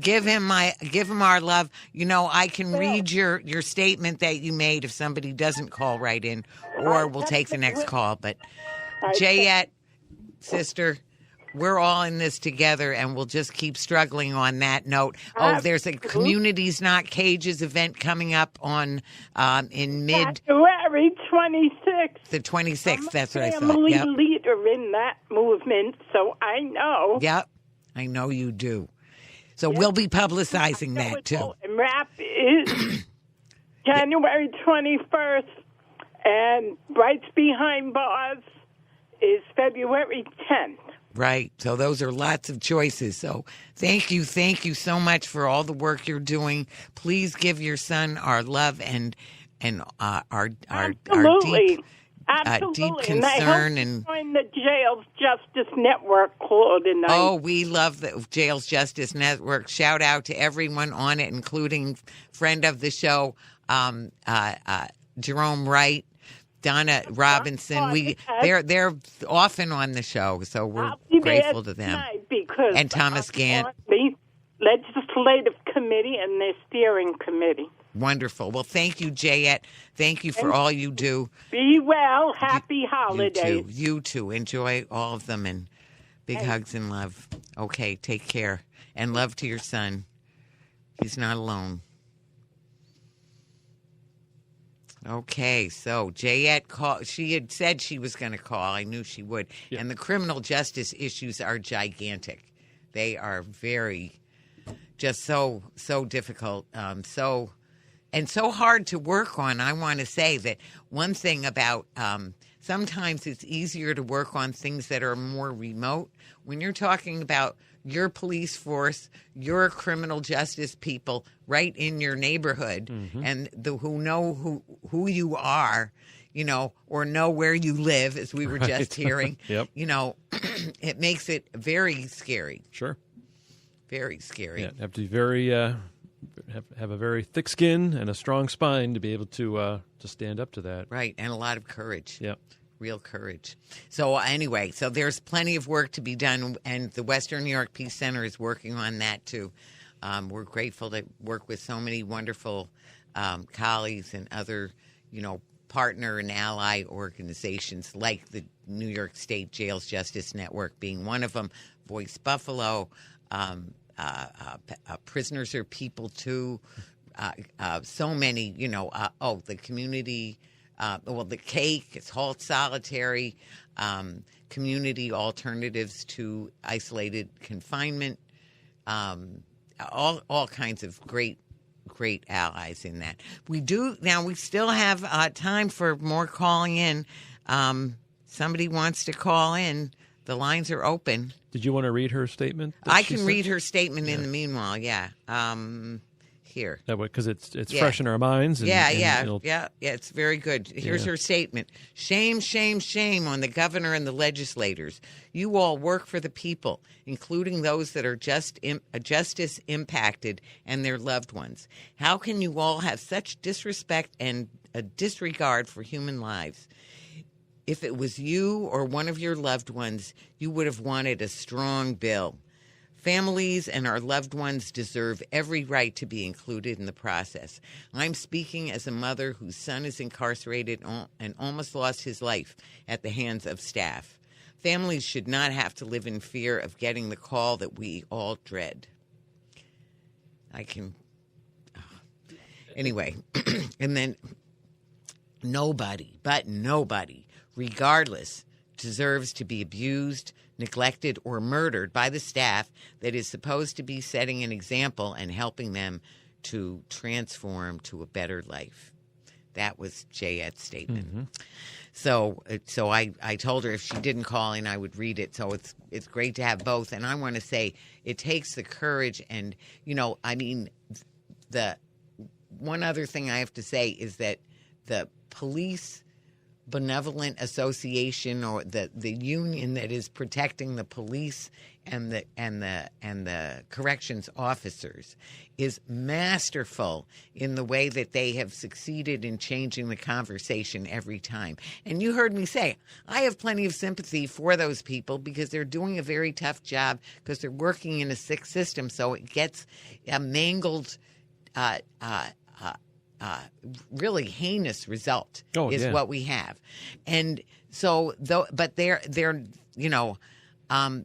[SPEAKER 1] give him our love. I can read your statement that you made if somebody doesn't call right in, or we'll take the next call. But Jayette, sister, we're all in this together, and we'll just keep struggling on that note. Oh, there's a Communities Not Cages event coming up on in
[SPEAKER 4] February 26th.
[SPEAKER 1] The 26th, that's what I saw.
[SPEAKER 4] I'm a leader in that movement, so I know.
[SPEAKER 1] Yep, I know you do. So we'll be publicizing that, too.
[SPEAKER 4] And RAP is January 21st, and Rights Behind Bars is February 10th.
[SPEAKER 1] Right. So those are lots of choices. So thank you so much for all the work you're doing. Please give your son our love and our deep concern. And
[SPEAKER 4] join the Jails Justice Network call tonight.
[SPEAKER 1] Oh, we love the Jails Justice Network. Shout out to everyone on it, including friend of the show, Jerome Wright. Donna Robinson, they're often on the show, so we're grateful to them. And Thomas Gant,
[SPEAKER 4] the Legislative Committee and the Steering Committee.
[SPEAKER 1] Wonderful. Well, thank you, Jayette. Thank you for all you do.
[SPEAKER 4] Be well. Happy holidays.
[SPEAKER 1] You too. Enjoy all of them, and big hugs and love. Okay, take care, and love to your son. He's not alone. Okay, so Jayette called. She had said she was going to call. I knew she would.
[SPEAKER 2] Yeah.
[SPEAKER 1] And the criminal justice issues are gigantic. They are very, just so difficult, so hard to work on. I want to say that one thing about sometimes it's easier to work on things that are more remote. When you're talking about your police force, your criminal justice people right in your neighborhood, and who know who you are, or know where you live, as we were just hearing.
[SPEAKER 2] Yep.
[SPEAKER 1] It makes it very scary.
[SPEAKER 2] Sure.
[SPEAKER 1] Very scary.
[SPEAKER 2] Yeah, have to be very have a very thick skin and a strong spine to be able to stand up to that.
[SPEAKER 1] Right, and a lot of courage.
[SPEAKER 2] Yep.
[SPEAKER 1] Real courage. So anyway, so there's plenty of work to be done, and the Western New York Peace Center is working on that too. We're grateful to work with so many wonderful colleagues and other, partner and ally organizations like the New York State Jails Justice Network being one of them, Voice Buffalo, Prisoners Are People Too, so many, the community. The CAKE, it's Halt Solitary, community alternatives to isolated confinement, all kinds of great allies in that. We still have time for more calling in. Somebody wants to call in. The lines are open.
[SPEAKER 2] Did you want to read her statement?
[SPEAKER 1] I can read her statement in the meanwhile, yeah. Here.
[SPEAKER 2] That way, because it's fresh in our minds. And,
[SPEAKER 1] Yeah, it's very good. Here's her statement. Shame, shame, shame on the governor and the legislators. You all work for the people, including those that are justice impacted and their loved ones. How can you all have such disrespect and a disregard for human lives? If it was you or one of your loved ones, you would have wanted a strong bill. Families and our loved ones deserve every right to be included in the process. I'm speaking as a mother whose son is incarcerated and almost lost his life at the hands of staff. Families should not have to live in fear of getting the call that we all dread. Anyway, and then nobody, regardless, deserves to be abused, neglected, or murdered by the staff that is supposed to be setting an example and helping them to transform to a better life. That was Jayette's statement.
[SPEAKER 2] Mm-hmm.
[SPEAKER 1] So I told her if she didn't call in, I would read it. So it's great to have both. And I want to say it takes the courage. And, the one other thing I have to say is that the police benevolent association, or the union that is protecting the police and the corrections officers, is masterful in the way that they have succeeded in changing the conversation every time. And you heard me say, I have plenty of sympathy for those people because they're doing a very tough job because they're working in a sick system, so it gets a mangled really heinous result what we have. And so, but they're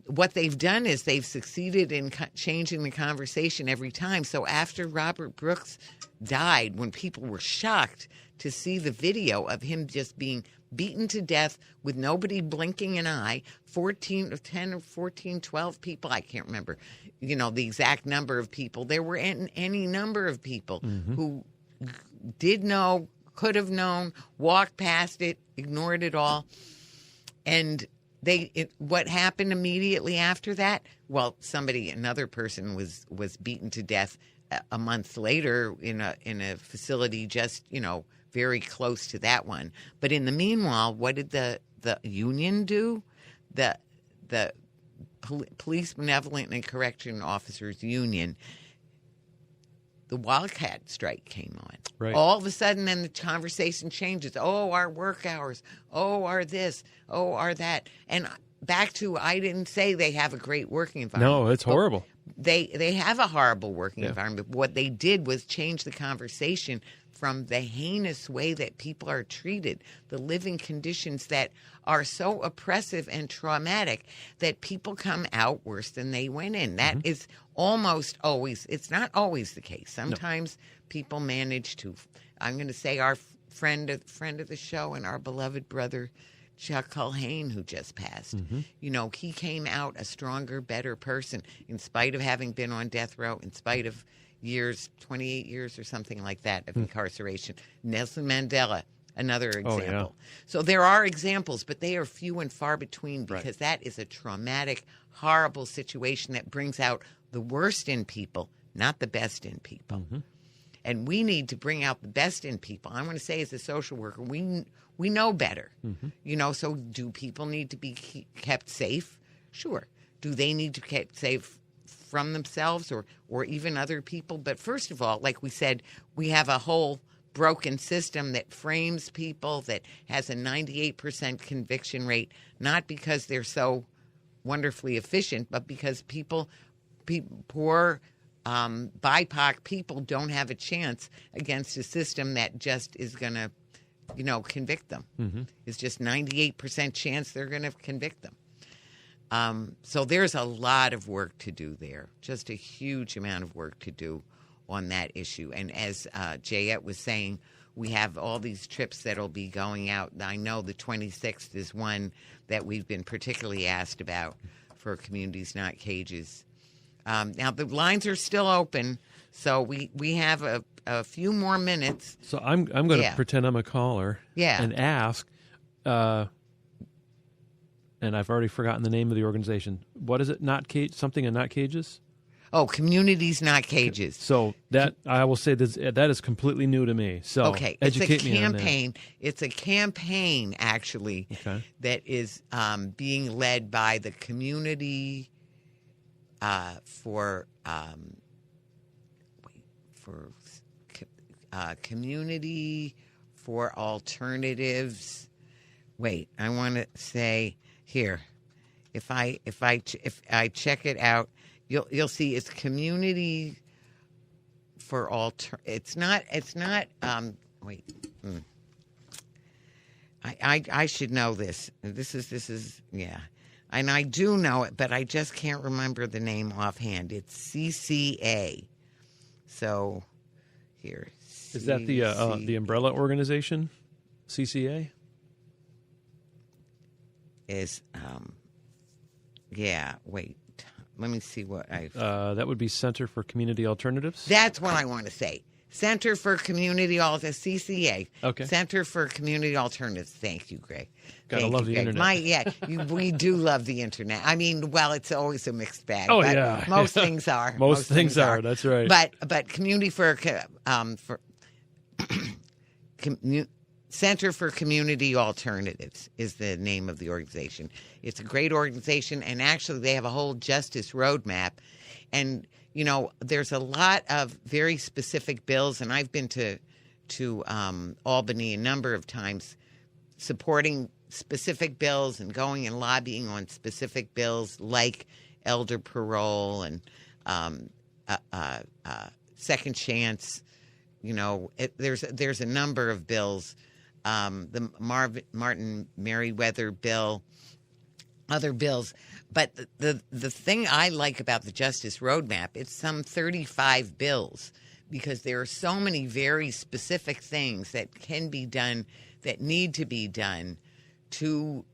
[SPEAKER 1] what they've done is they've succeeded in changing the conversation every time. So after Robert Brooks died, when people were shocked to see the video of him just being beaten to death with nobody blinking an eye, 10 or 14, 12 people, I can't remember, the exact number of people. There were any number of people who did know, could have known, walked past it, ignored it all. And what happened immediately after that? Well, another person was beaten to death a month later in a facility just, very close to that one. But in the meanwhile, what did the union do? The Police Benevolent and Correction Officers Union, the Wildcat strike came on.
[SPEAKER 2] Right.
[SPEAKER 1] All of a sudden, then the conversation changes. Oh, our work hours. Oh, our this. Oh, our that. And back to, I didn't say they have a great working environment.
[SPEAKER 2] No, it's horrible.
[SPEAKER 1] They have a horrible working environment. What they did was change the conversation from the heinous way that people are treated, the living conditions that are so oppressive and traumatic that people come out worse than they went in. That is almost always, it's not always the case. Sometimes people manage to, I'm going to say our friend of the show and our beloved brother Chuck Culhane, who just passed. You know, he came out a stronger, better person in spite of having been on death row, in spite of 28 years or something like that of incarceration. Nelson Mandela, another example. So there are examples, but they are few and far between because that is a traumatic, horrible situation that brings out the worst in people, not the best in people. And we need to bring out the best in people. I want to say, as a social worker, we know better. You know, so do people need to be kept safe? Sure. Do they need to be kept safe from themselves or even other people? But first of all, like we said, we have a whole broken system that frames people, that has a 98% conviction rate, not because they're so wonderfully efficient, but because poor BIPOC people don't have a chance against a system that just is going to, you know, convict them. It's just 98% chance they're going to convict them. So there's a lot of work to do there, just a huge amount of work to do on that issue. And as Jayette was saying, we have all these trips that'll be going out. I know the 26th is one that we've been particularly asked about for Communities Not Cages. Now, the lines are still open, so we have a few more minutes.
[SPEAKER 2] So I'm going to pretend I'm a caller and ask, and I've already forgotten the name of the organization. What is it? Something in Not Cages?
[SPEAKER 1] Oh, Communities Not Cages.
[SPEAKER 2] So that I will say that is completely new to me. So educate me on that.
[SPEAKER 1] It's a campaign, actually, that is being led by the Community Community for Alternatives. Wait, I want to say here, if I check it out, you'll see it's Community for It's not. Wait. I should know this. This is and I do know it, but I just can't remember the name offhand. It's CCA. So here.
[SPEAKER 2] Is that the umbrella organization? CCA?
[SPEAKER 1] Is wait. Let me see what I.
[SPEAKER 2] That would be Center for Community Alternatives.
[SPEAKER 1] That's what I want to say. Center for Community Alternatives, CCA.
[SPEAKER 2] Okay.
[SPEAKER 1] Center for Community Alternatives. Thank you, Greg.
[SPEAKER 2] Gotta love the internet.
[SPEAKER 1] We do love the internet. I mean, well, it's always a mixed bag.
[SPEAKER 2] Oh,
[SPEAKER 1] but
[SPEAKER 2] yeah.
[SPEAKER 1] Most things are.
[SPEAKER 2] Most things are. That's right.
[SPEAKER 1] But Community Center for Community Alternatives is the name of the organization. It's a great organization, and actually they have a whole justice roadmap. And, you know, there's a lot of very specific bills, and I've been to Albany a number of times supporting specific bills and going and lobbying on specific bills like elder parole and second chance. You know, there's a number of bills, the Martin Merriweather bill, other bills. But the thing I like about the Justice Roadmap, it's some 35 bills, because there are so many very specific things that can be done, that need to be done to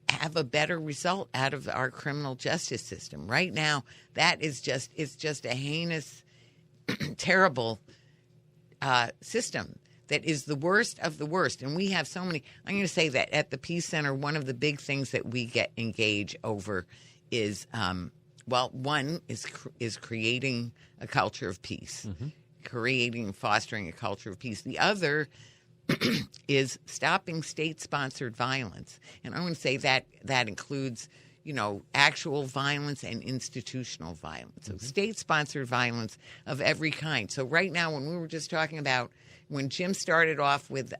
[SPEAKER 1] have a better result out of our criminal justice system. Right now, it's just a heinous, terrible system that is the worst of the worst. And we have so many. I'm going to say that at the Peace Center, one of the big things that we get engaged over is, one is creating a culture of peace, creating and fostering a culture of peace. The other is stopping state-sponsored violence. And I want to say that includes, you know, actual violence and institutional violence. So state-sponsored violence of every kind. So right now, when we were just talking about, when Jim started off with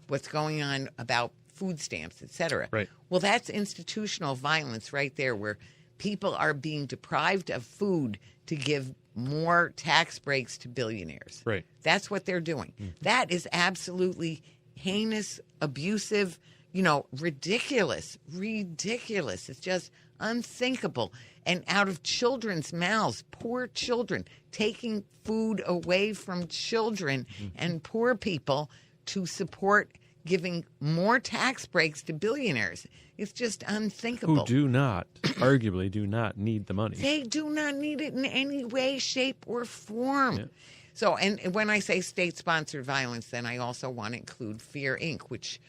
[SPEAKER 1] what's going on about food stamps, et cetera.
[SPEAKER 2] Right.
[SPEAKER 1] Well, that's institutional violence right there, where people are being deprived of food to give more tax breaks to billionaires.
[SPEAKER 2] Right.
[SPEAKER 1] That's what they're doing. That is absolutely heinous, abusive, you know, ridiculous. It's just unthinkable. And out of children's mouths, poor children, taking food away from children and poor people to support giving more tax breaks to billionaires. It's just unthinkable.
[SPEAKER 2] Who arguably do not need the money.
[SPEAKER 1] They do not need it in any way, shape, or form.
[SPEAKER 2] Yeah.
[SPEAKER 1] So, and when I say state-sponsored violence, then I also want to include Fear, Inc., which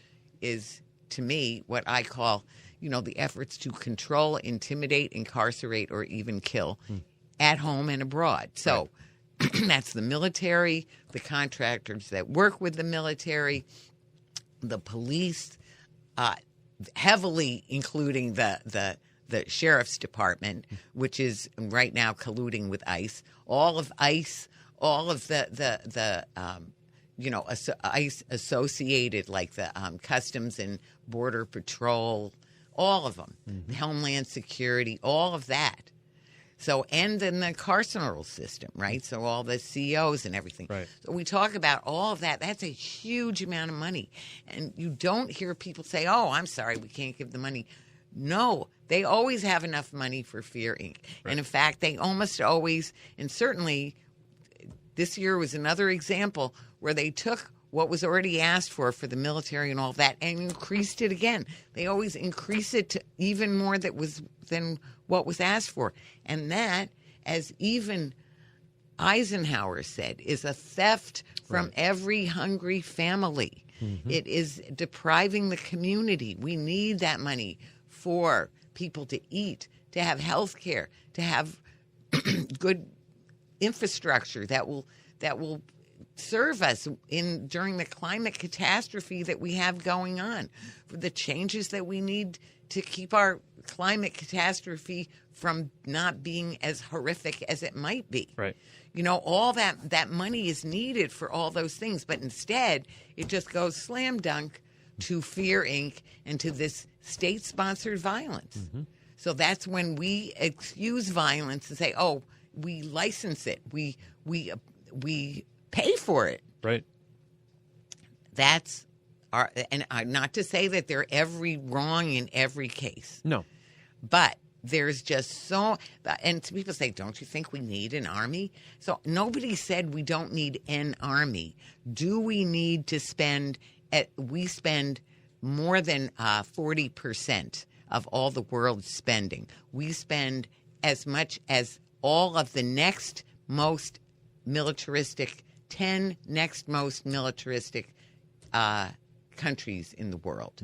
[SPEAKER 1] is, to me, what I call, the efforts to control, intimidate, incarcerate, or even kill at home and abroad. So that's the military, the contractors that work with the military, the police, heavily including the sheriff's department, which is right now colluding with ICE. All of ICE, all of the ICE associated, like the Customs and Border Patrol, all of them, Homeland Security, all of that. So, and then the carceral system, right? So all the COs and everything.
[SPEAKER 2] Right.
[SPEAKER 1] So we talk about all of that. That's a huge amount of money. And you don't hear people say, oh, I'm sorry, we can't give the money. No, they always have enough money for Fear, Inc.
[SPEAKER 2] Right.
[SPEAKER 1] And in fact, they almost always, and certainly this year was another example where they took what was already asked for the military and all that and increased it again. They always increase it to even more than what was asked for. And that, as even Eisenhower said, is a theft from every hungry family. It is depriving the community. We need that money for people to eat, to have health care, to have good infrastructure that will serve us during the climate catastrophe that we have going on, for the changes that we need to keep our climate catastrophe from not being as horrific as it might be.
[SPEAKER 2] Right.
[SPEAKER 1] All that money is needed for all those things, but instead it just goes slam dunk to Fear, Inc. and to this state-sponsored violence. So that's when we excuse violence and say, oh, we license it. We pay for it.
[SPEAKER 2] Right.
[SPEAKER 1] That's and not to say that they're every wrong in every case.
[SPEAKER 2] No.
[SPEAKER 1] But there's just so, and people say, don't you think we need an army? So nobody said we don't need an army. Do we need to we spend more than 40% of all the world's spending. We spend as much as all of the 10 next most militaristic countries in the world,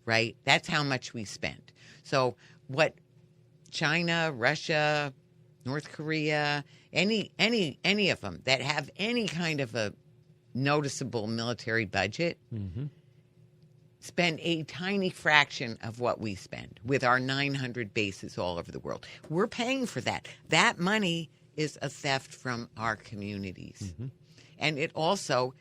[SPEAKER 1] right? That's how much we spend. So what China, Russia, North Korea, any of them that have any kind of a noticeable military budget spend a tiny fraction of what we spend with our 900 bases all over the world. We're paying for that. That money is a theft from our communities. And it also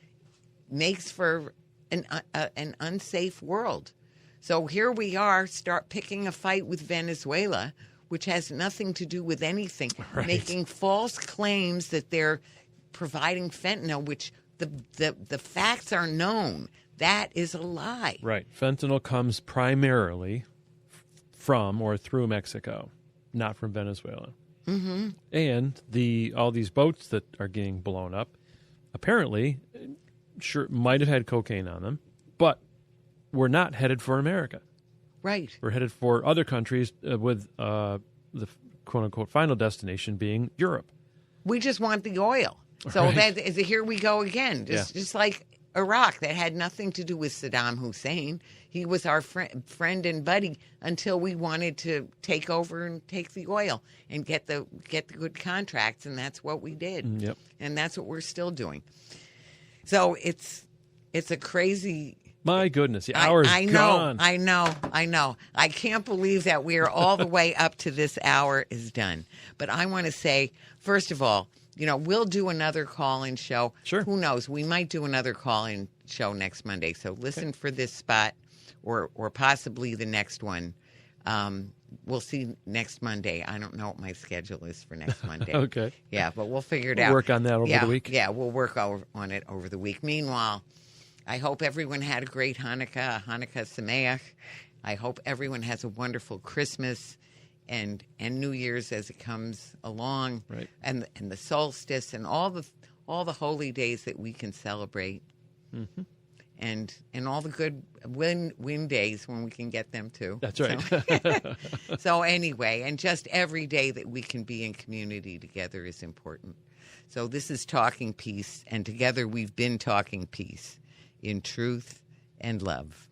[SPEAKER 1] makes for an unsafe world. So here we are, start picking a fight with Venezuela, which has nothing to do with anything, making false claims that they're providing fentanyl, which the facts are known. That is a lie.
[SPEAKER 2] Right. Fentanyl comes primarily from or through Mexico, not from Venezuela. And all these boats that are getting blown up apparently sure might have had cocaine on them, but we're not headed for America.
[SPEAKER 1] Right.
[SPEAKER 2] We're headed for other countries with the quote-unquote final destination being Europe.
[SPEAKER 1] We just want the oil. So here we go again. Just like Iraq, that had nothing to do with Saddam Hussein. He was our friend and buddy until we wanted to take over and take the oil and get the good contracts, and that's what we did.
[SPEAKER 2] Yep.
[SPEAKER 1] And that's what we're still doing. So it's a crazy.
[SPEAKER 2] My goodness, the hour's gone.
[SPEAKER 1] I know. I can't believe that we are all the way up to this hour is done. But I want to say, first of all, we'll do another call-in show.
[SPEAKER 2] Sure.
[SPEAKER 1] Who knows? We might do another call-in show next Monday. So listen for this spot or possibly the next one. We'll see next Monday. I don't know what my schedule is for next Monday.
[SPEAKER 2] Okay.
[SPEAKER 1] Yeah, but we'll figure it
[SPEAKER 2] We'll
[SPEAKER 1] out.
[SPEAKER 2] work on that over the week.
[SPEAKER 1] Yeah, we'll work on it over the week. Meanwhile, I hope everyone had a great Hanukkah Sameach. I hope everyone has a wonderful Christmas and New Year's as it comes along,
[SPEAKER 2] right?
[SPEAKER 1] And the solstice and all the holy days that we can celebrate. and all the good win days when we can get them too.
[SPEAKER 2] That's right.
[SPEAKER 1] So anyway, and just every day that we can be in community together is important. So this is Talking Peace, and together we've been talking peace in truth and love.